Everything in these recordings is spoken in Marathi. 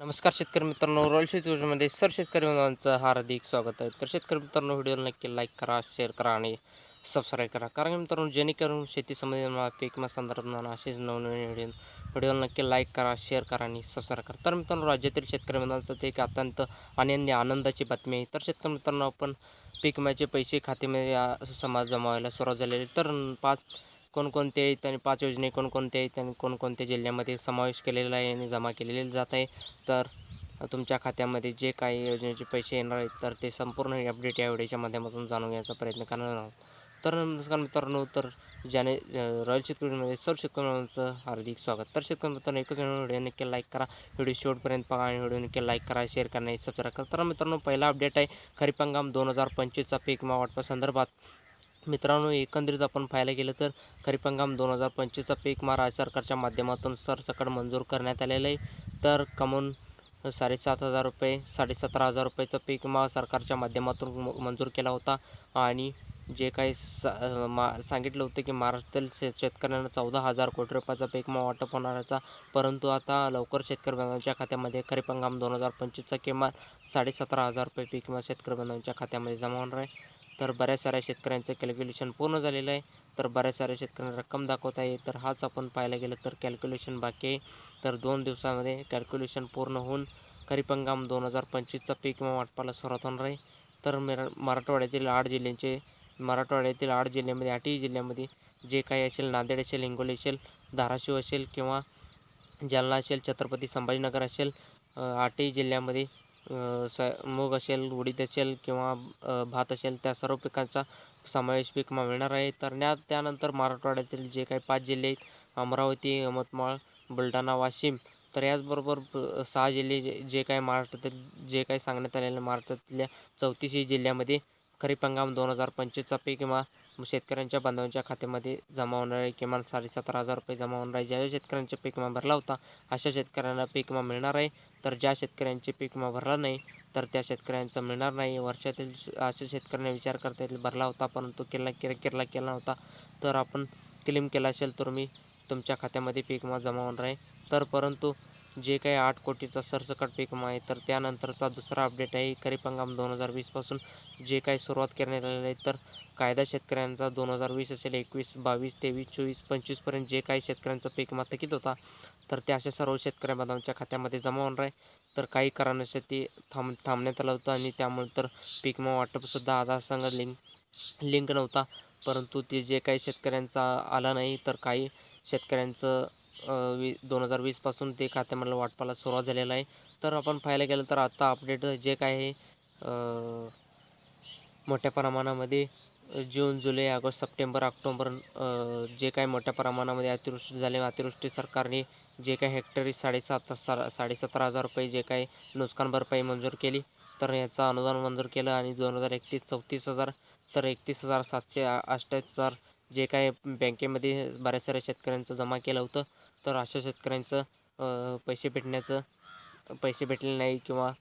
नमस्कार शेतकरी मित्रांनो, रॉयल शेती योजनेमध्ये शेतकरी बांधवांचं हार्दिक स्वागत आहे. तर शेतकरी मित्रांनो, व्हिडिओला नक्की लाईक करा, शेअर करा आणि सबस्क्राईब करा. कारण मित्रांनो, जेणेकरून शेती संबंधी पीक विमा संदर्भात असेच नवनवीन व्हिडिओला नक्की लाईक करा, शेअर करा आणि सबस्क्राईब करा. तर मित्रांनो, राज्यातील शेतकरी बांधवांसाठी एक अत्यंत आनंदाची बातमी आहे. तर शेतकरी मित्रांनो, आपण पीक विम्याचे पैसे खात्यामध्ये समाज जमावायला सुरुवात झालेली. तर कोणकोणते आहेत आणि 5 योजने कोणकोणते आहेत आणि कोणकोणत्या जिल्ह्यामध्ये समावेश केलेला आहे आणि जमा केलेले जात आहे. तर तुमच्या खात्यामध्ये जे काही योजनेचे पैसे येणार आहेत, तर ते संपूर्ण अपडेट या व्हिडिओच्या माध्यमातून जाणून घेण्याचा प्रयत्न करणार आहोत. तर नमस्कार मित्रांनो, तर ज्याने रॉयल शेतकरीमध्ये सर्व शेतकऱ्यांचं हार्दिक स्वागत. तर शेतकरी मित्रांनो, एकच व्हिडिओ नक्की लाईक करा, व्हिडिओ शेवटपर्यंत पहा आणि व्हिडिओ नक्की लाईक करा, शेअर करा आणि सबस्क्राईब करा. तर मित्रांनो, पहिला अपडेट आहे खरीप हंगाम 2025चा पीक विमा वाटपासंदर्भात. मित्रांनो, एकंदरीत आपण पाहायला गेलं तर खरीप हंगाम 2025चा पीक विमा राज्य सरकारच्या माध्यमातून सरसकट मंजूर करण्यात आलेलं आहे. तर कमून 7,500 रुपये 17,500 रुपयेचा पीक विमा सरकारच्या माध्यमातून मंजूर केला होता. आणि जे काही सांगितलं होतं की महाराष्ट्रातील शेतकऱ्यांना 14,000 कोटी रुपयाचा पीक विमा वाटप होणाराचा, परंतु आता लवकर शेतकरी बांधवांच्या खात्यामध्ये खरीप हंगाम 2025चा किमान 17,500 रुपये पीक विमा शेतकरी बांधवांच्या खात्यामध्ये जमा होणार आहे. तर बऱ्याच साऱ्या शेतकऱ्यांचं कॅल्क्युलेशन पूर्ण झालेलं आहे. तर बऱ्याच साऱ्या शेतकऱ्यांना रक्कम दाखवत आहे. तर हाच आपण पाहायला गेलं तर कॅल्क्युलेशन बाकी आहे. तर 2 दिवसामध्ये कॅल्क्युलेशन पूर्ण होऊन खरीप हंगाम 2025चा पीक विमा वाटपाला सुरुवात होणार आहे. तर मराठवाड्यातील 8 जिल्ह्यामध्ये 8ही जिल्ह्यामध्ये जे काही असेल, नांदेड असेल, हिंगोली असेल, धाराशिव असेल किंवा जालना असेल, छत्रपती संभाजीनगर असेल, 8ही जिल्ह्यामध्ये मूग असेल, उडीद असेल किंवा भात असेल, त्या सर्व पिकांचा समावेश पीक विमा मिळणार आहे. तर त्यानंतर मराठवाड्यातील जे काही 5 जिल्हे आहेत, अमरावती, यवतमाळ, बुलढाणा, वाशिम, तर याचबरोबर 6 जिल्हे जे काही महाराष्ट्रातील जे काही सांगण्यात आलेलं महाराष्ट्रातल्या 34 जिल्ह्यामध्ये खरीप हंगाम 2025चा पीक विमा शेतकऱ्यांच्या बांधवांच्या खात्यामध्ये जमा होणार आहे. किमान 17,500 रुपये जमा होणार आहे. ज्या शेतकऱ्यांचा पीक विमा भरला होता, अशा शेतकऱ्यांना पीक विमा मिळणार आहे. तर ज्या शेतकऱ्यांचे पीक विमा भरला नाही, तर त्या शेतकऱ्यांचं मिळणार नाही. वर्षातील अशा शेतकऱ्यांना विचार करता येईल, भरला होता परंतु केला नव्हता, तर आपण क्लेम केला असेल तर तुमच्या खात्यामध्ये पीक विमा जमा होणार आहे. तर परंतु जे काही 8 कोटीचा सरसकट पीक विमा आहे, तर त्यानंतरचा दुसरा अपडेट आहे खरीप हंगाम 2020पासून जे काही सुरुवात करण्यात आलेली आहे. तर कायदा शेतकऱ्यांचा 2020 असेल, 21, 22, 23, 24, 25पर्यंत जे काही शेतकऱ्यांचा पीक विमा थकीत होता, तर त्या अशा सर्व शेतकऱ्या बांधवांच्या खात्यामध्ये जमा होणार आहे. तर काही कारणासाठी थांबण्यात आलं होतं आणि त्यामुळे तर पीक विमा वाटपसुद्धा आधारसंग लिंक नव्हता. परंतु ते जे काही शेतकऱ्यांचा आला नाही, तर काही शेतकऱ्यांचं 2020पासून ते खात्यामधलं वाटपाला सुरुवात झालेलं आहे. तर आपण पाहायला गेलं तर आता अपडेट जे काय आहे, मोठ्या प्रमाणामध्ये जून, जुलै, ऑगस्ट, सप्टेंबर, ऑक्टोबर जे काही मोठ्या प्रमाणामध्ये अतिवृष्टी झाली, अतिवृष्टी सरकारने जे काही हेक्टरी 17,500 रुपये जे काही नुकसान भरपाई मंजूर केली, तर याचं अनुदान मंजूर केलं. आणि 2031 34,000, तर 31,768 जे काही बँकेमध्ये बऱ्याच साऱ्या शेतकऱ्यांचं जमा केलं होतं, तर अशा शेतकऱ्यांचं पैसे भेटले नाही किंवा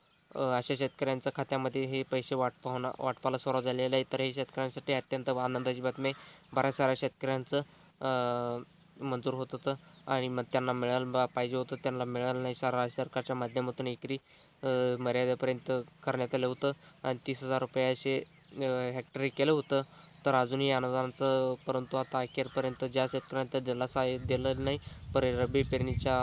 अशा शेतकऱ्यांच्या खात्यामध्ये हे पैसे वाटपाला सुरुवात झालेलं आहे. तर हे शेतकऱ्यांसाठी अत्यंत आनंदाची बातमी आहे. बऱ्याच साऱ्या शेतकऱ्यांचं मंजूर होत होतं आणि मग त्यांना मिळायला पाहिजे होतं, त्यांना मिळालं नाही. राज्य सरकारच्या माध्यमातून एकरी मर्यादेपर्यंत करण्यात आलं होतं आणि 30,000 रुपये असे हेक्टरी केलं होतं. तर अजूनही अनुदानाचं, परंतु आता अखेरपर्यंत ज्या शेतकऱ्यांना दिलं नाही, रब्बी पेरणीच्या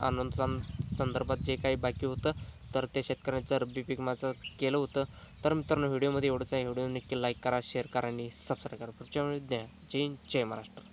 अनुदान संदर्भात जे काही बाकी होतं, तर त्या शेतकऱ्यांचं रब्बी पीक विम्याचं केलं होतं. तर मित्रांनो, व्हिडिओमध्ये एवढंच आहे. व्हिडिओ नक्की लाईक करा, शेअर करा आणि सबस्क्राईब करा. पुढच्या वेळेस जय हिंद, जय महाराष्ट्र.